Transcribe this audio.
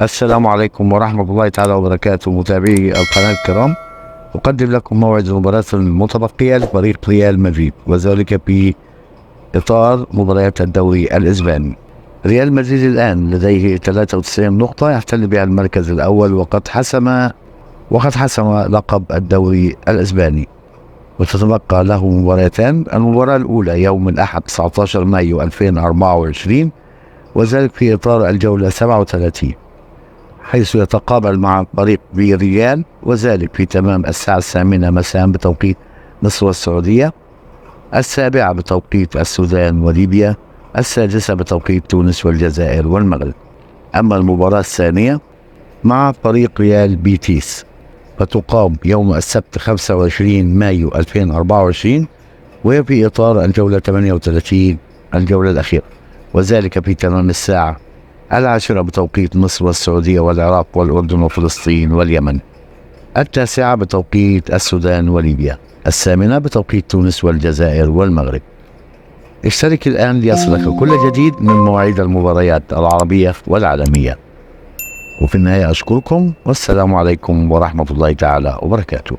السلام عليكم ورحمة الله تعالى وبركاته. متابعي القناة الكرام، أقدم لكم موعد المباراة المتبقية لفريق ريال مدريد، وذلك في إطار مباريات الدوري الإسباني. ريال مدريد الآن لديه 93 نقطة، يحتل بها المركز الأول، وقد حسم لقب الدوري الإسباني، وتتبقى له مباراتان. المباراة الأولى يوم الأحد 19 مايو 2024، وذلك في إطار الجولة 37، حيث يتقابل مع فريق فياريال، وذلك في تمام الساعة 8 مساء بتوقيت مصر والسعودية، 7 بتوقيت السودان وليبيا، 6 بتوقيت تونس والجزائر والمغرب. أما المباراة الثانية مع فريق ريال بيتيس فتقام يوم السبت 25 مايو 2024، وهي في إطار الجولة 38، الجولة الأخيرة، وذلك في تمام الساعة 10 بتوقيت مصر والسعودية والعراق والأردن وفلسطين واليمن، 9 بتوقيت السودان وليبيا، 8 بتوقيت تونس والجزائر والمغرب. اشترك الآن ليصلك كل جديد من مواعيد المباريات العربية والعالمية. وفي النهاية أشكركم، والسلام عليكم ورحمة الله تعالى وبركاته.